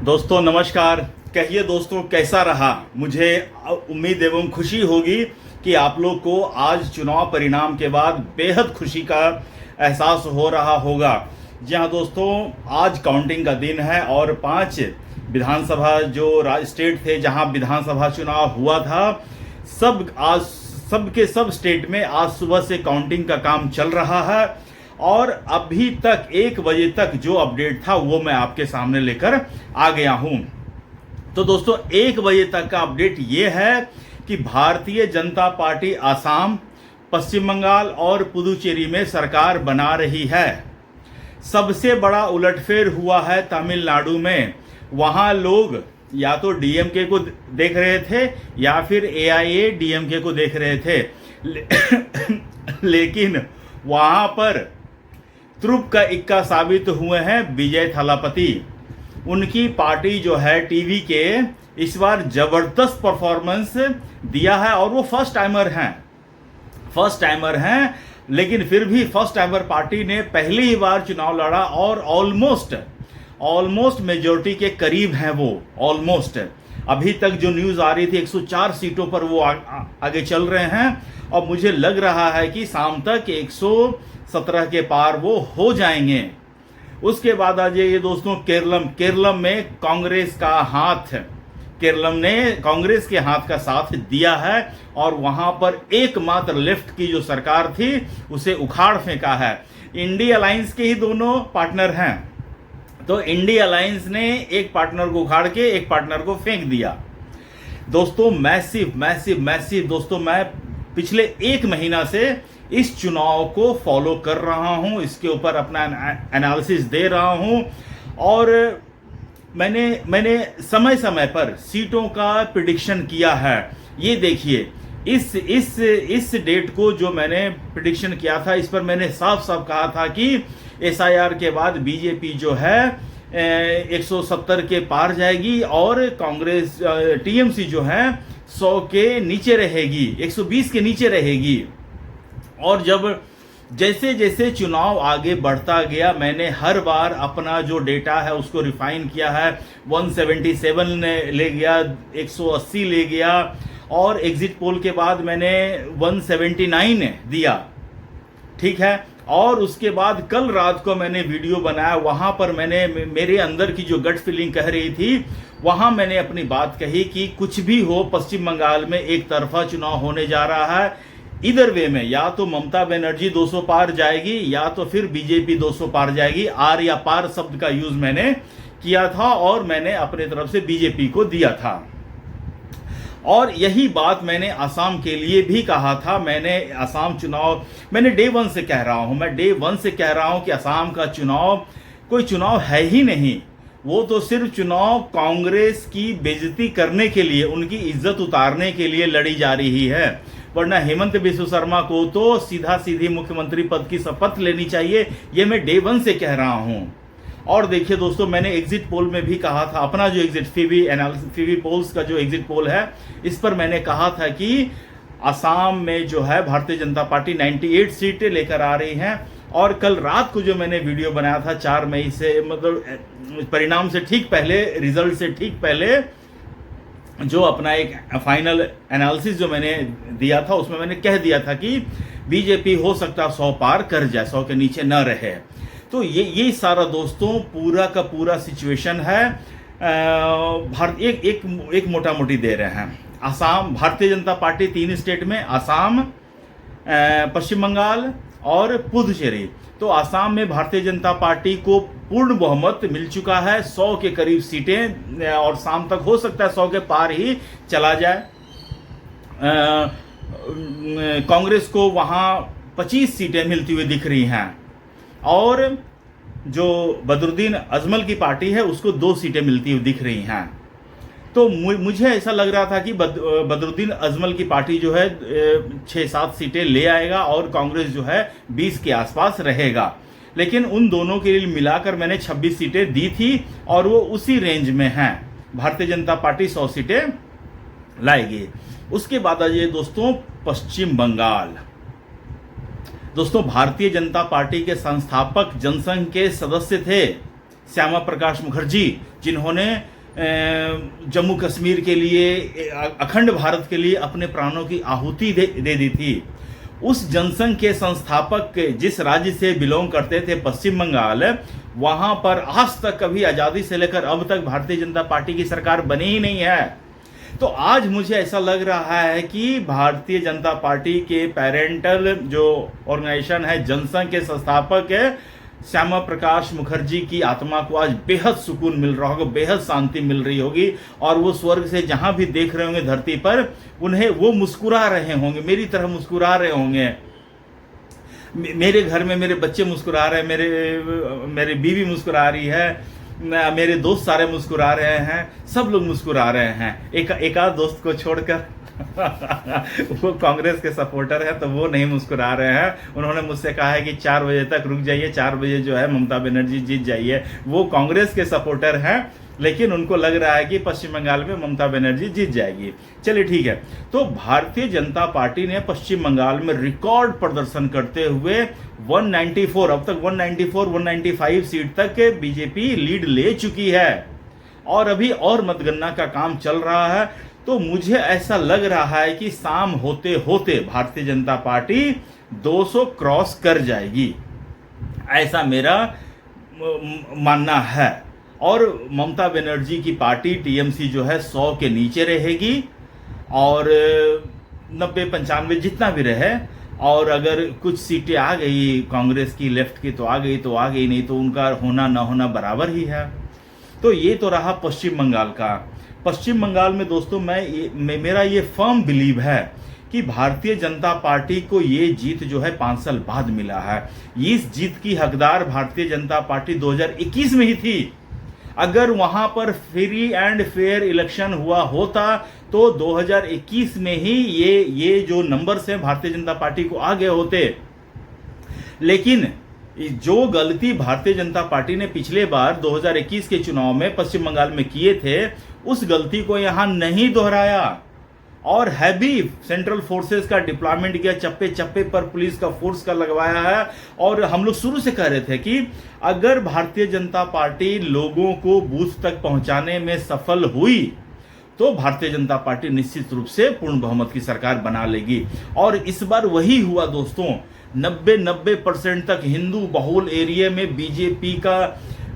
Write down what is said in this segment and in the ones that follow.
दोस्तों नमस्कार। कहिए दोस्तों, कैसा रहा? मुझे उम्मीद एवं खुशी होगी कि आप लोग को आज चुनाव परिणाम के बाद बेहद खुशी का एहसास हो रहा होगा। जी हाँ दोस्तों, आज काउंटिंग का दिन है और 5 विधानसभा जो स्टेट थे जहां विधानसभा चुनाव हुआ था, सब स्टेट में आज सुबह से काउंटिंग का काम चल रहा है और अभी तक 1 बजे तक जो अपडेट था वो मैं आपके सामने लेकर आ गया हूं। तो दोस्तों 1 बजे तक का अपडेट ये है कि भारतीय जनता पार्टी असम, पश्चिम बंगाल और पुदुचेरी में सरकार बना रही है। सबसे बड़ा उलटफेर हुआ है तमिलनाडु में। वहां लोग या तो डीएमके को देख रहे थे या फिर एआईए डीएमके को देख रहे थे लेकिन वहां पर त्रुप का इक्का साबित हुए हैं विजय थालापति। उनकी पार्टी जो है टीवी के इस बार जबरदस्त परफॉर्मेंस दिया है और वो फर्स्ट टाइमर हैं, लेकिन फिर भी फर्स्ट टाइमर पार्टी ने पहली ही बार चुनाव लड़ा और ऑलमोस्ट मेजोरिटी के करीब हैं वो। ऑलमोस्ट अभी तक जो न्यूज़ आ रही थी 104 सीटों पर वो आगे चल रहे हैं और मुझे लग रहा है कि शाम तक 117 के पार वो हो जाएंगे। उसके बाद आ जाइए दोस्तों केरलम में केरलम ने कांग्रेस के हाथ का साथ दिया है और वहां पर एकमात्र लेफ्ट की जो सरकार थी उसे उखाड़ फेंका है। इंडिया अलायंस के ही दोनों पार्टनर हैं, तो इंडिया अलायंस ने एक पार्टनर को उखाड़ के एक पार्टनर को फेंक दिया। दोस्तों मैसिव दोस्तों, मैं पिछले 1 महीना से इस चुनाव को फॉलो कर रहा हूं, इसके ऊपर अपना एनालिसिस दे रहा हूं और मैंने समय समय पर सीटों का प्रिडिक्शन किया है। ये देखिए, इस डेट को जो मैंने प्रिडिक्शन किया था, इस पर मैंने साफ कहा था कि एसआईआर के बाद बीजेपी जो है 170 के पार जाएगी और कांग्रेस टीएमसी जो है 100 के नीचे रहेगी, 120 के नीचे रहेगी। और जैसे जैसे चुनाव आगे बढ़ता गया, मैंने हर बार अपना जो डेटा है उसको रिफाइन किया है। 177 ले गया, 180 ले गया और एग्जिट पोल के बाद मैंने 179 दिया, ठीक है। और उसके बाद कल रात को मैंने वीडियो बनाया, वहां पर मैंने मेरे अंदर की जो गट फीलिंग कह रही थी, वहां मैंने अपनी बात कही कि कुछ भी हो, पश्चिम बंगाल में एक तरफा चुनाव होने जा रहा है। इधर वे में या तो ममता बनर्जी 200 पार जाएगी या तो फिर बीजेपी 200 पार जाएगी। आर या पार शब्द का यूज मैंने किया था और मैंने अपने तरफ से बीजेपी को दिया था। और यही बात मैंने असम के लिए भी कहा था। मैंने असम चुनाव डे 1 से कह रहा हूं कि असम का चुनाव कोई चुनाव है ही नहीं, वो तो सिर्फ चुनाव कांग्रेस की बेइज्जती करने के लिए, उनकी इज्जत उतारने के लिए लड़ी जा रही है। वरना हेमंत बिस्वा शर्मा को तो सीधी मुख्यमंत्री पद की शपथ लेनी चाहिए, ये मैं डे 1 से कह रहा हूं। और देखिए दोस्तों, मैंने एग्जिट पोल में भी कहा था, अपना जो एग्जिट फीवी पोल्स का जो एग्जिट पोल है, इस पर मैंने कहा था कि असम में जो है भारतीय जनता पार्टी 98 सीटें लेकर आ रही हैं। और कल रात को जो मैंने वीडियो बनाया था 4 मई से, मतलब परिणाम से ठीक पहले, रिजल्ट से ठीक पहले, जो अपना एक फाइनल एनालिसिस जो मैंने दिया था, उसमें मैंने कह दिया था कि बीजेपी हो सकता 100 पार कर जाए, 100 के नीचे न रहे। तो ये सारा दोस्तों पूरा का पूरा सिचुएशन है। एक मोटा मोटी दे रहे हैं। असम, भारतीय जनता पार्टी 3 स्टेट में, असम, पश्चिम बंगाल और पुदुचेरी। तो असम में भारतीय जनता पार्टी को पूर्ण बहुमत मिल चुका है, 100 के करीब सीटें, और शाम तक हो सकता है 100 के पार ही चला जाए। कांग्रेस को वहां 25 सीटें मिलती हुई दिख रही हैं और जो बदरुद्दीन अजमल की पार्टी है उसको 2 सीटें मिलती हुई दिख रही हैं। तो मुझे ऐसा लग रहा था कि बदरुद्दीन अजमल की पार्टी जो है 6-7 सीटें ले आएगा और कांग्रेस जो है 20 के आसपास रहेगा। लेकिन उन दोनों के लिए मिलाकर मैंने 26 सीटें दी थी और वो उसी रेंज में हैं। भारतीय जनता पार्टी 100 सीटें लाएगी। उसके बाद आ जाइए दोस्तों पश्चिम बंगाल। दोस्तों भारतीय जनता पार्टी के संस्थापक जनसंघ के सदस्य थे श्यामा प्रकाश मुखर्जी, जिन्होंने जम्मू कश्मीर के लिए, अखंड भारत के लिए अपने प्राणों की आहुति दे दी थी। उस जनसंघ के संस्थापक जिस राज्य से बिलोंग करते थे, पश्चिम बंगाल, वहां पर आज तक कभी आज़ादी से लेकर अब तक भारतीय जनता पार्टी की सरकार बनी ही नहीं है। तो आज मुझे ऐसा लग रहा है कि भारतीय जनता पार्टी के पेरेंटल जो ऑर्गेनाइजेशन है, जनसंघ के संस्थापक है श्यामा प्रकाश मुखर्जी की आत्मा को आज बेहद सुकून मिल रहा होगा, बेहद शांति मिल रही होगी, और वो स्वर्ग से जहां भी देख रहे होंगे धरती पर, उन्हें वो मुस्कुरा रहे होंगे, मेरी तरह मुस्कुरा रहे होंगे। मेरे घर में मेरे बच्चे मुस्कुरा रहे हैं, मेरी बीवी मुस्कुरा रही है, मेरे दोस्त सारे मुस्कुरा रहे हैं, सब लोग मुस्कुरा रहे हैं। एक आध दोस्त को छोड़कर वो कांग्रेस के सपोर्टर है तो वो नहीं मुस्कुरा रहे हैं। उन्होंने मुझसे कहा है कि 4 बजे तक रुक जाइए, 4 बजे जो है ममता बनर्जी जीत जाइए। वो कांग्रेस के सपोर्टर हैं, लेकिन उनको लग रहा है कि पश्चिम बंगाल में ममता बनर्जी जीत जाएगी। चलिए ठीक है। तो भारतीय जनता पार्टी ने पश्चिम बंगाल में रिकॉर्ड प्रदर्शन करते हुए 194, अब तक 195 सीट तक बीजेपी लीड ले चुकी है, और अभी और मतगणना का काम चल रहा है। तो मुझे ऐसा लग रहा है कि शाम होते होते भारतीय जनता पार्टी 200 क्रॉस कर जाएगी, ऐसा मेरा मानना है। और ममता बनर्जी की पार्टी टीएमसी जो है 100 के नीचे रहेगी, और 90-95 जितना भी रहे, और अगर कुछ सीटें आ गई कांग्रेस की लेफ्ट की तो आ गई, नहीं तो उनका होना ना होना बराबर ही है। तो ये तो रहा पश्चिम बंगाल का। पश्चिम बंगाल में दोस्तों मेरा ये फर्म बिलीव है कि भारतीय जनता पार्टी को ये जीत जो है 5 साल बाद मिला है। इस जीत की हकदार भारतीय जनता पार्टी 2021 में ही थी। अगर वहां पर फ्री एंड फेयर इलेक्शन हुआ होता तो 2021 में ही ये जो नंबर्स हैं भारतीय जनता पार्टी को आ गए होते। लेकिन जो गलती भारतीय जनता पार्टी ने पिछले बार 2021 के चुनाव में पश्चिम बंगाल में किए थे, उस गलती को यहां नहीं दोहराया, और हैवी सेंट्रल फोर्सेस का डिप्लॉयमेंट किया, चप्पे चप्पे पर पुलिस का फोर्स का लगवाया है। और हम लोग शुरू से कह रहे थे कि अगर भारतीय जनता पार्टी लोगों को बूथ तक पहुंचाने में सफल हुई तो भारतीय जनता पार्टी निश्चित रूप से पूर्ण बहुमत की सरकार बना लेगी। और इस बार वही हुआ दोस्तों। 90% तक हिंदू बहुल एरिया में बीजेपी का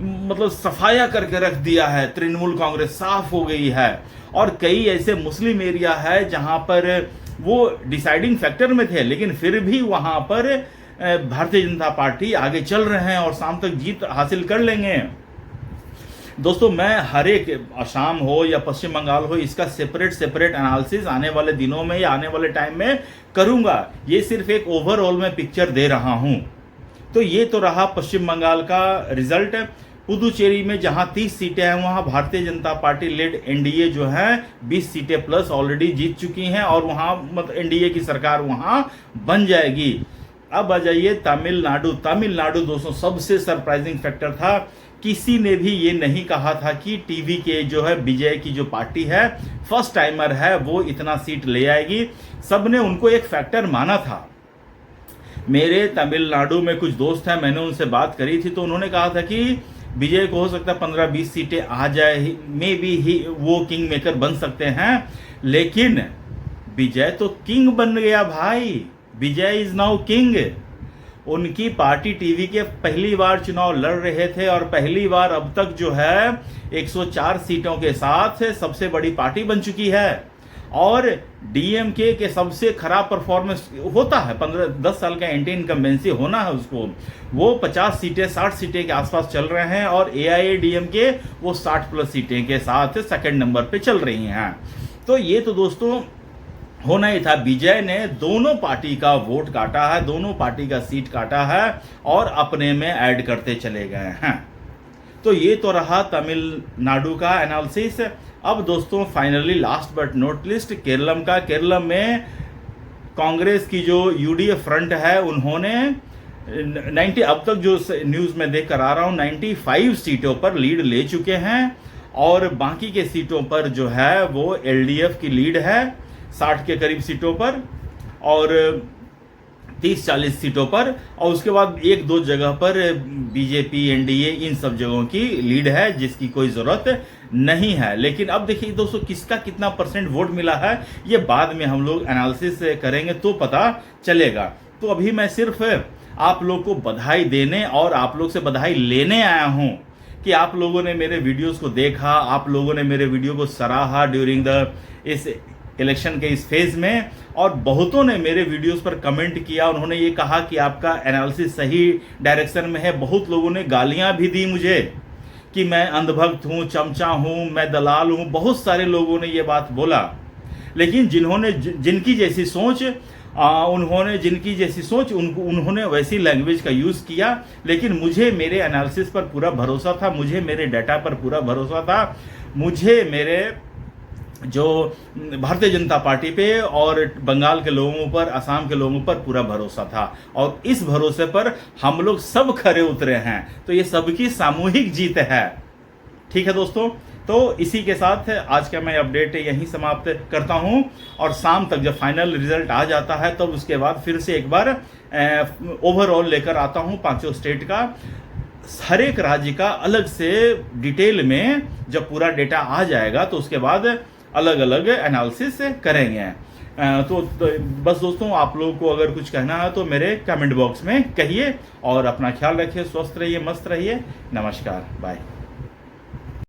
मतलब सफाया करके रख दिया है। तृणमूल कांग्रेस साफ हो गई है, और कई ऐसे मुस्लिम एरिया है जहां पर वो डिसाइडिंग फैक्टर में थे, लेकिन फिर भी वहां पर भारतीय जनता पार्टी आगे चल रहे हैं और शाम तक जीत हासिल कर लेंगे। दोस्तों, मैं हर एक असम हो या पश्चिम बंगाल हो, इसका सेपरेट एनालिसिस आने वाले दिनों में या आने वाले टाइम में करूंगा। ये सिर्फ एक ओवरऑल में पिक्चर दे रहा हूं। तो ये तो रहा पश्चिम बंगाल का रिजल्ट। पुदुचेरी में जहां 30 सीटें हैं वहां Bharatiya Janata party lead NDA जो है 20 सीटें प्लस ऑलरेडी जीत चुकी हैं, और वहां मतलब एनडीए की सरकार वहां बन जाएगी। अब आ जाइए तमिलनाडु दोस्तों, सबसे सरप्राइजिंग फैक्टर था। किसी ने भी ये नहीं कहा था कि टीवी के जो है विजय की जो पार्टी है, फर्स्ट टाइमर है, वो इतना सीट ले आएगी। सबने उनको एक फैक्टर माना था। मेरे तमिलनाडु में कुछ दोस्त हैं, मैंने उनसे बात करी थी तो उन्होंने कहा था कि विजय को हो सकता है 15-20 सीटें आ जाए, मे बी ही वो किंग मेकर बन सकते हैं। लेकिन विजय तो किंग बन गया भाई, विजय इज नाउ किंग। उनकी पार्टी टीवी के पहली बार चुनाव लड़ रहे थे, और पहली बार अब तक जो है 104 सीटों के साथ सबसे बड़ी पार्टी बन चुकी है। और डीएमके के सबसे खराब परफॉर्मेंस होता है, 15-10 साल का एंटी इनकम्बेंसी होना है उसको, वो 50 सीटें 60 सीटें के आसपास चल रहे हैं, और एआईएडीएमके वो 60+ सीटें के साथ सेकंड नंबर पे चल रही हैं। तो ये तो दोस्तों होना ही था। विजय ने दोनों पार्टी का वोट काटा है, दोनों पार्टी का सीट काटा है, और अपने में ऐड करते चले गए हैं। तो ये तो रहा तमिलनाडु का एनालिसिस। अब दोस्तों finally last but not list Keralam का। केरलम में कांग्रेस की जो यूडीएफ फ्रंट है उन्होंने 90, अब तक जो न्यूज में देख कर आ रहा हूं, 95 सीटों पर लीड ले चुके हैं, और बाकी के सीटों पर जो है वो एलडीएफ की लीड है 60 के करीब सीटों पर। और 30-40 सीटों पर, और उसके बाद 1-2 जगह पर बीजेपी, एनडीए, इन सब जगहों की लीड है जिसकी कोई ज़रूरत नहीं है। लेकिन अब देखिए दोस्तों, किसका कितना % वोट मिला है ये बाद में हम लोग एनालिसिस करेंगे तो पता चलेगा। तो अभी मैं सिर्फ आप लोग को बधाई देने और आप लोग से बधाई लेने आया हूं कि आप लोगों ने मेरे वीडियोस को देखा, आप लोगों ने मेरे वीडियो को सराहा ड्यूरिंग द इस इलेक्शन के इस फेज में, और बहुतों ने मेरे वीडियोस पर कमेंट किया। उन्होंने ये कहा कि आपका एनालिसिस सही डायरेक्शन में है। बहुत लोगों ने गालियां भी दी मुझे कि मैं अंधभक्त हूं, चमचा हूं, मैं दलाल हूं। बहुत सारे लोगों ने ये बात बोला, लेकिन जिनकी जैसी सोच उन्होंने वैसी लैंग्वेज का यूज़ किया। लेकिन मुझे मेरे एनालिसिस पर पूरा भरोसा था, मुझे मेरे डाटा पर पूरा भरोसा था, मुझे मेरे जो भारतीय जनता पार्टी पे और बंगाल के लोगों पर, असम के लोगों पर पूरा भरोसा था, और इस भरोसे पर हम लोग सब खरे उतरे हैं। तो ये सबकी सामूहिक जीत है। ठीक है दोस्तों, तो इसी के साथ आज का मैं अपडेट यहीं समाप्त करता हूं, और शाम तक जब फाइनल रिजल्ट आ जाता है तब उसके बाद फिर से एक बार ओवरऑल लेकर आता हूं 5 स्टेट का, हर एक राज्य का अलग से डिटेल में। जब पूरा डेटा आ जाएगा तो उसके बाद अलग अलग एनालिसिस करेंगे। तो बस दोस्तों, आप लोगों को अगर कुछ कहना है तो मेरे कमेंट बॉक्स में कहिए, और अपना ख्याल रखिए, स्वस्थ रहिए, मस्त रहिए। नमस्कार, बाय।